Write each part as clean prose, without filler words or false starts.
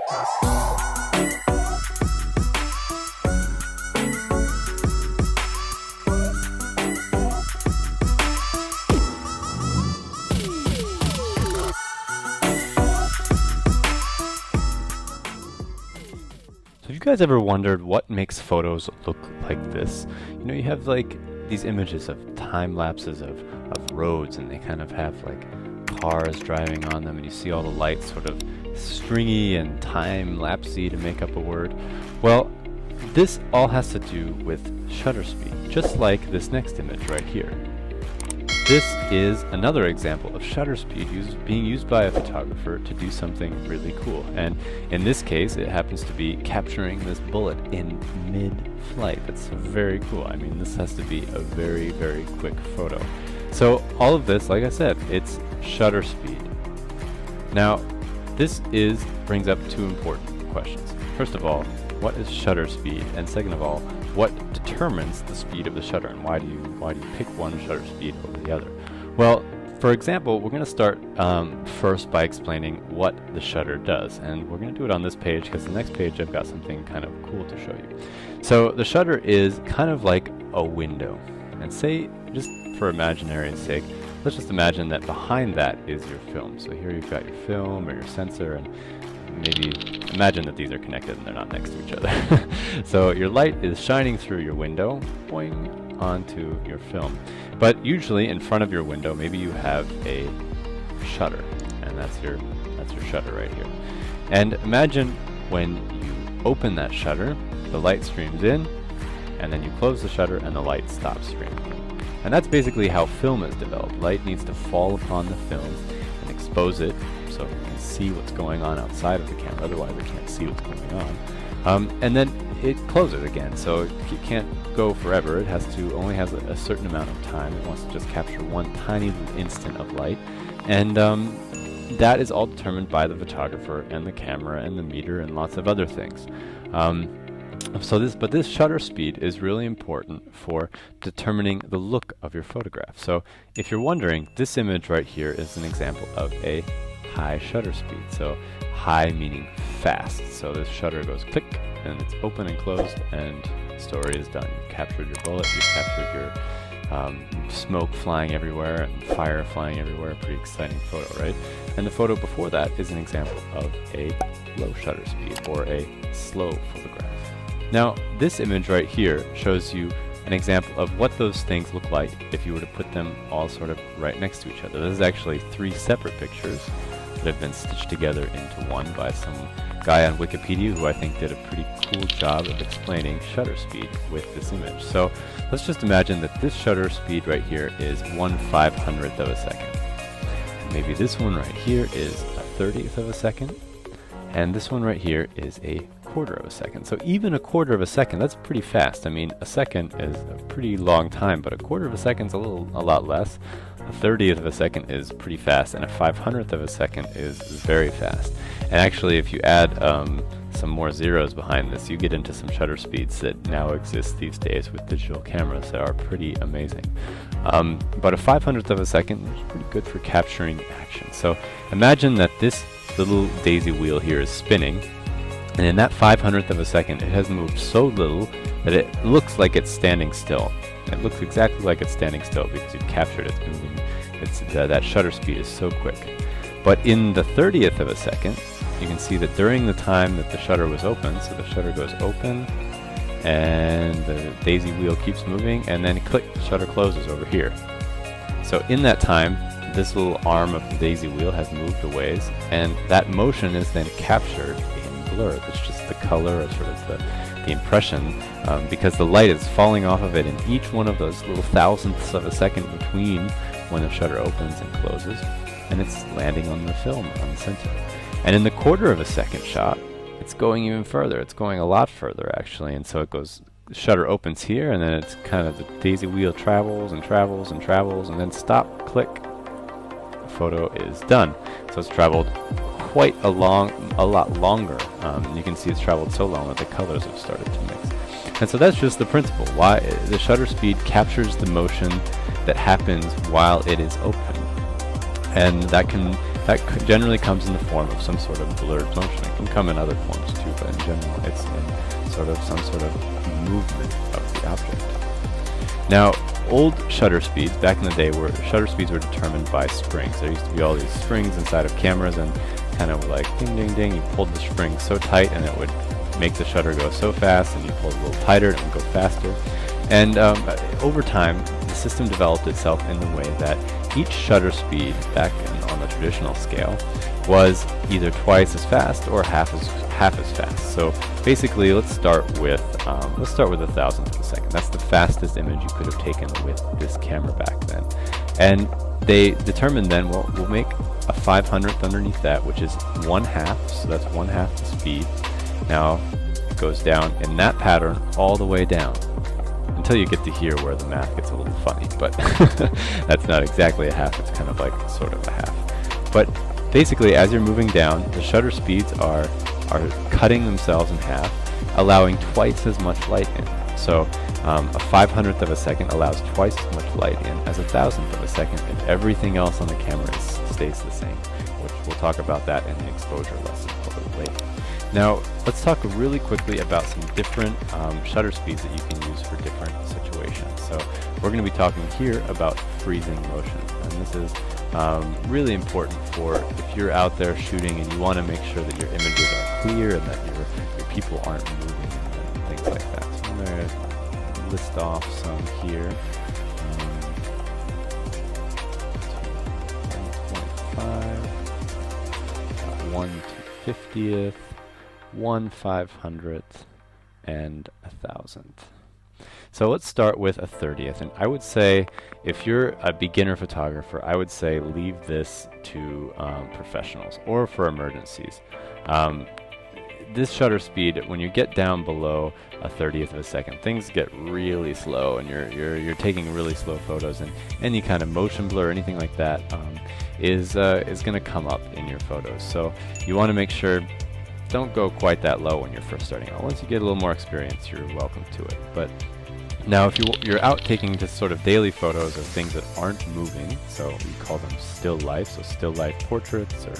Have you guys ever wondered what makes photos look like this? You know, you have like these images of time lapses of roads, and they kind of have like cars driving on them, and you see all the lights sort of stringy and time lapsey to make up a word. Well, this all has to do with shutter speed, just like this next image right here. This is another example of shutter speed being used by a photographer to do something really cool. And in this case, it happens to be capturing this bullet in mid-flight. That's very cool. I mean, this has to be a very, very quick photo. So all of this, like I said, it's shutter speed. Now, this brings up two important questions. First of all, what is shutter speed? And second of all, what determines the speed of the shutter, and why do you pick one shutter speed over the other? Well, for example, we're going to start first by explaining what the shutter does, and we're going to do it on this page because the next page I've got something kind of cool to show you. So the shutter is kind of like a window, and say, just for imaginary's sake, let's just imagine that behind that is your film. So here you've got your film or your sensor, and maybe imagine that these are connected and they're not next to each other. So your light is shining through your window, boing, onto your film. But usually in front of your window, maybe you have a shutter, and that's your shutter right here. And imagine when you open that shutter, the light streams in, and then you close the shutter and the light stops streaming. And that's basically how film is developed. Light needs to fall upon the film and expose it so you can see what's going on outside of the camera, otherwise it can't see what's going on. And then it closes again, so it can't go forever. It only has a certain amount of time. It wants to just capture one tiny little instant of light, and that is all determined by the photographer and the camera and the meter and lots of other things. But this shutter speed is really important for determining the look of your photograph. So if you're wondering, this image right here is an example of a high shutter speed. So high meaning fast. So this shutter goes click, and it's open and closed, and the story is done. You've captured your bullet, you've captured your smoke flying everywhere and fire flying everywhere. Pretty exciting photo, right? And the photo before that is an example of a low shutter speed or a slow photograph. Now, this image right here shows you an example of what those things look like if you were to put them all sort of right next to each other. This is actually 3 separate pictures that have been stitched together into one by some guy on Wikipedia who I think did a pretty cool job of explaining shutter speed with this image. So let's just imagine that this shutter speed right here is 1/500th of a second. Maybe this one right here is a 30th of a second, and this one right here is a 1/4 of a second. So even a 1/4 of a second, that's pretty fast. I mean, a second is a pretty long time, but a 1/4 of a second is a lot less. A 30th of a second is pretty fast, and a 500th of a second is very fast. And actually, if you add some more zeros behind this, you get into some shutter speeds that now exist these days with digital cameras that are pretty amazing. But a 500th of a second is pretty good for capturing action. So imagine that this little daisy wheel here is spinning, and in that 500th of a second, it has moved so little that it looks like it's standing still. It looks exactly like it's standing still because you've captured its moving. That shutter speed is so quick. But in the 30th of a second, you can see that during the time that the shutter was open, so the shutter goes open, and the daisy wheel keeps moving, and then click, the shutter closes over here. So in that time, this little arm of the daisy wheel has moved a ways, and that motion is then captured in blur. That's just the color or sort of the impression, because the light is falling off of it in each one of those little thousandths of a second between when the shutter opens and closes, and it's landing on the film on the center. And in the 1/4 of a second shot, it's going even further. It's going a lot further actually, and so it goes, the shutter opens here, and then it's kind of the daisy wheel travels and travels and travels, and then stop, click, the photo is done. So it's traveled quite a lot longer. You can see it's traveled so long that the colors have started to mix. And so that's just the principle. Why the shutter speed captures the motion that happens while it is open. And that can that generally comes in the form of some sort of blurred motion. It can come in other forms too, but in general it's in sort of some sort of movement of the object. Now, old shutter speeds, back in the day, shutter speeds were determined by springs. There used to be all these springs inside of cameras, and kind of like ding ding ding, you pulled the spring so tight and it would make the shutter go so fast, and you pulled it a little tighter and it would go faster. And over time, the system developed itself in the way that each shutter speed back on the traditional scale was either twice as fast or half as fast. So basically, let's start with 1,000th of a second. That's the fastest image you could have taken with this camera back then. And they determined then, well, we'll make a 500th underneath that, which is 1/2. So that's 1/2 the speed. Now it goes down in that pattern all the way down, until you get to here where the math gets a little funny, but that's not exactly a half, it's kind of like sort of a half. But basically, as you're moving down, the shutter speeds are cutting themselves in half, allowing twice as much light in. So a 500th of a second allows twice as much light in as 1,000th of a second if everything else on the camera stays the same, which we'll talk about that in the exposure lesson a little later. Now, let's talk really quickly about some different shutter speeds that you can use for different situations. So we're going to be talking here about freezing motion, and this is really important for if you're out there shooting and you want to make sure that your images are clear and that your people aren't moving and things like that. So I'm going to list off some here. 1.5, 1/250th, 1/500th, and 1,000th. So let's start with 1/30th, and I would say if you're a beginner photographer, I would say leave this to professionals or for emergencies. This shutter speed, when you get down below 1/30th of a second, things get really slow, and you're taking really slow photos, and any kind of motion blur or anything like that is going to come up in your photos. So you want to make sure, don't go quite that low when you're first starting out. Once you get a little more experience, you're welcome to it. But now, if you're out taking just sort of daily photos of things that aren't moving, so we call them still life, so still life portraits or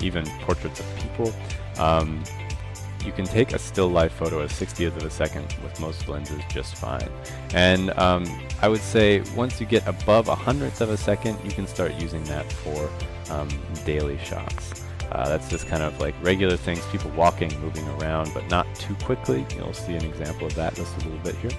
even portraits of people, you can take a still life photo at 1/60th of a second with most lenses just fine. And I would say once you get above 100th of a second, you can start using that for daily shots. That's just kind of like regular things, people walking, moving around, but not too quickly. You'll see an example of that just a little bit here.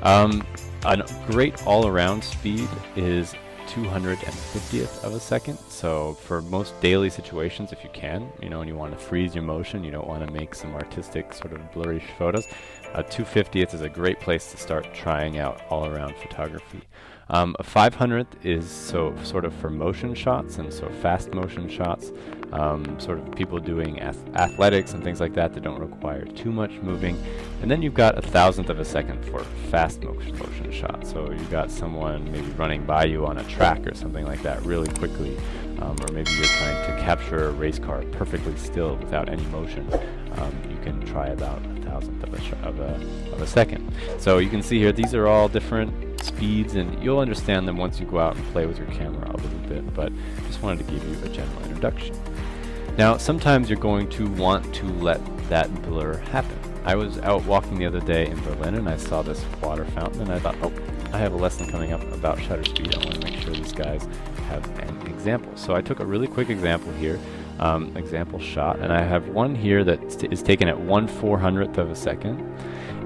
A great all-around speed is 250th of a second. So for most daily situations, if you can, and you want to freeze your motion, you don't want to make some artistic sort of blurry photos, 250th is a great place to start trying out all-around photography. A 500th is sort of for motion shots, and so fast motion shots, sort of people doing athletics and things like that that don't require too much moving. And then you've got 1,000th of a second for fast motion shots. So you've got someone maybe running by you on a track or something like that really quickly, or maybe you're trying to capture a race car perfectly still without any motion. You can try about 1,000th of a second. So you can see here, these are all different speeds, and you'll understand them once you go out and play with your camera a little bit, but just wanted to give you a general introduction. Now, sometimes you're going to want to let that blur happen. I was out walking the other day in Berlin, and I saw this water fountain, and I thought, oh, I have a lesson coming up about shutter speed. I want to make sure these guys have an example. So I took a really quick example here, example shot, and I have one here that is taken at 1/400th of a second,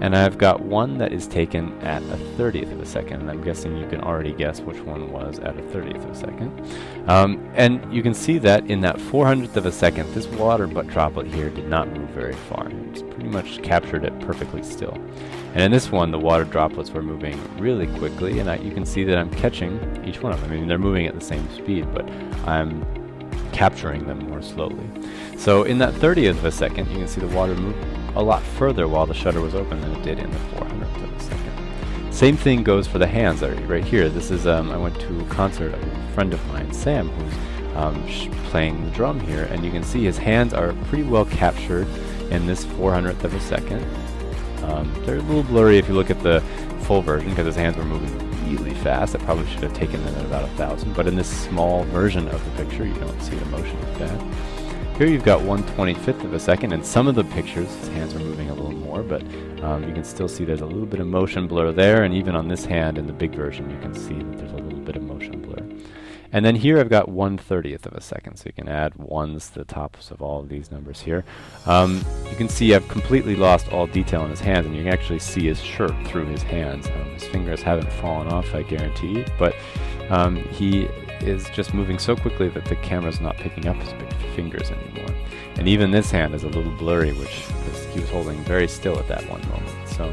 and I've got one that is taken at 1/30th of a second, and I'm guessing you can already guess which one was at 1/30th of a second. And you can see that in that 400th of a second, this water droplet here did not move very far. It's pretty much captured it perfectly still. And in this one, the water droplets were moving really quickly, and you can see that I'm catching each one of them. I mean, they're moving at the same speed, but I'm capturing them more slowly. So in that 30th of a second, you can see the water moved a lot further while the shutter was open than it did in the 400th of a second. Same thing goes for the hands right here. This is, I went to a concert of a friend of mine, Sam, who's playing the drum here, and you can see his hands are pretty well captured in this 400th of a second. They're a little blurry if you look at the full version because his hands were moving really fast. I probably should have taken them at about 1,000, but in this small version of the picture, you don't see the motion of that. Here you've got 1/25 of a second, and some of the pictures, his hands are moving a little more, but you can still see there's a little bit of motion blur there, and even on this hand in the big version, you can see that there's a little bit of motion blur. And then here I've got 1/30 of a second, so you can add ones to the tops of all of these numbers here. You can see I've completely lost all detail in his hands, and you can actually see his shirt through his hands. His fingers haven't fallen off, I guarantee, but he is just moving so quickly that the camera's not picking up his fingers anymore. And even this hand is a little blurry, which he was holding very still at that one moment. So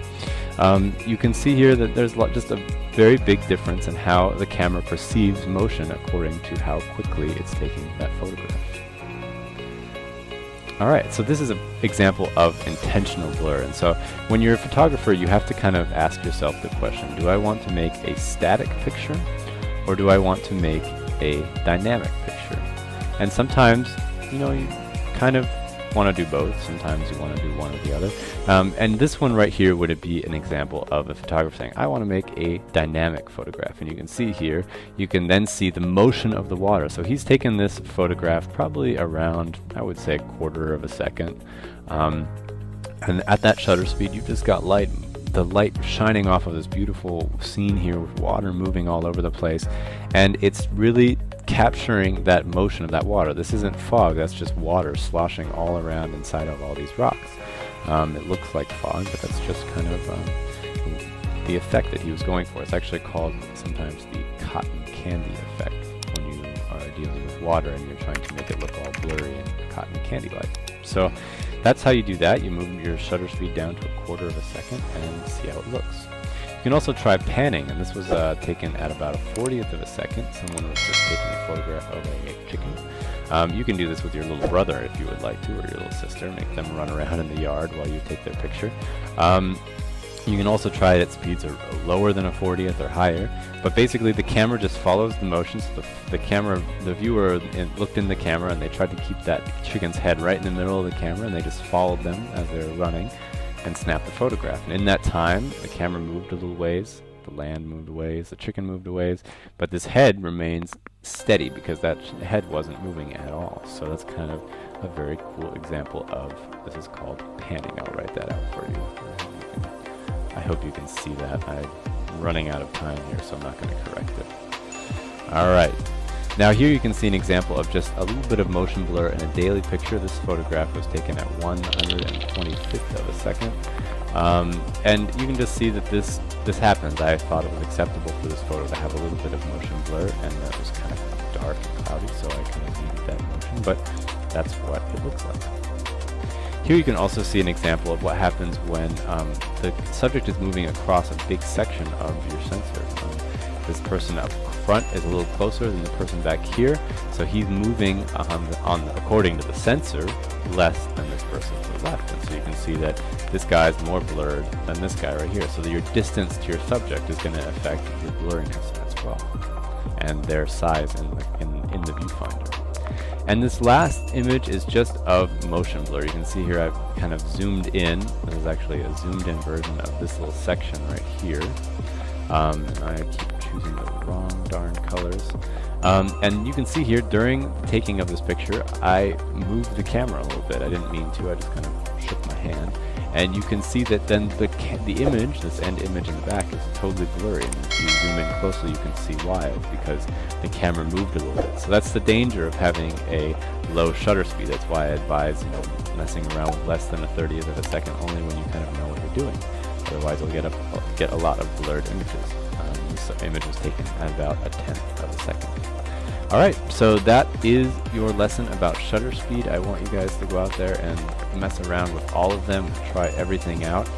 you can see here that there's just a very big difference in how the camera perceives motion according to how quickly it's taking that photograph. Alright, so this is an example of intentional blur. And so when you're a photographer, you have to kind of ask yourself the question, do I want to make a static picture, or do I want to make a dynamic picture? And sometimes, you know, you kind of want to do both. Sometimes you want to do one or the other. And this one right here would be an example of a photographer saying, I want to make a dynamic photograph. And you can see here, you can then see the motion of the water. So he's taken this photograph probably around, I would say, 1/4 of a second. And at that shutter speed, you've just got the light shining off of this beautiful scene here with water moving all over the place. And it's really capturing that motion of that water. This isn't fog, that's just water sloshing all around inside of all these rocks. It looks like fog, but that's just kind of the effect that he was going for. It's actually called sometimes the cotton candy effect, when you are dealing with water and you're trying to make it look all blurry and cotton candy-like. So that's how you do that. You move your shutter speed down to 1/4 of a second and see how it looks. You can also try panning, and this was taken at about 1/40th of a second. Someone was just taking a photograph of a chicken. You can do this with your little brother if you would like to, or your little sister. Make them run around in the yard while you take their picture. You can also try it at speeds lower than 1/40th or higher, but basically the camera just follows the motion. So the viewer looked in the camera and they tried to keep that chicken's head right in the middle of the camera, and they just followed them as they were running and snapped the photograph. And in that time, the camera moved a little ways, the land moved a ways, the chicken moved a ways, but this head remains steady because that head wasn't moving at all. So that's kind of a very cool example of, this is called panning. I'll write that out for you. I hope you can see that. I'm running out of time here, so I'm not going to correct it. Alright. Now here you can see an example of just a little bit of motion blur in a daily picture. This photograph was taken at 1/125th of a second. And you can just see that this happens. I thought it was acceptable for this photo to have a little bit of motion blur, and that was kind of dark and cloudy, so I kind of needed that motion, but that's what it looks like. Here you can also see an example of what happens when the subject is moving across a big section of your sensor. This person up front is a little closer than the person back here, so he's moving according to the sensor less than this person to the left. And so you can see that this guy's more blurred than this guy right here. So that your distance to your subject is going to affect your blurriness as well, and their size in the viewfinder. And this last image is just of motion blur. You can see here I've kind of zoomed in. This is actually a zoomed in version of this little section right here. I keep choosing the wrong darn colors. And you can see here during the taking of this picture, I moved the camera a little bit. I didn't mean to, I just kind of shook my hand. And you can see that then the image, this end image in the back, is totally blurry. And if you zoom in closely, you can see why. It's because the camera moved a little bit. So that's the danger of having a low shutter speed. That's why I advise, messing around with less than 1/30th of a second only when you kind of know what you're doing. Otherwise, you'll get a lot of blurred images. This image was taken at about 1/10th of a second. Alright, so that is your lesson about shutter speed. I want you guys to go out there and mess around with all of them, try everything out,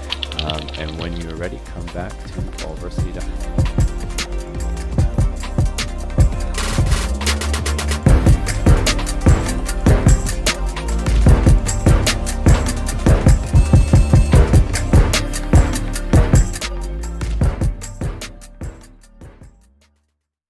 and when you're ready, come back to allversity.com.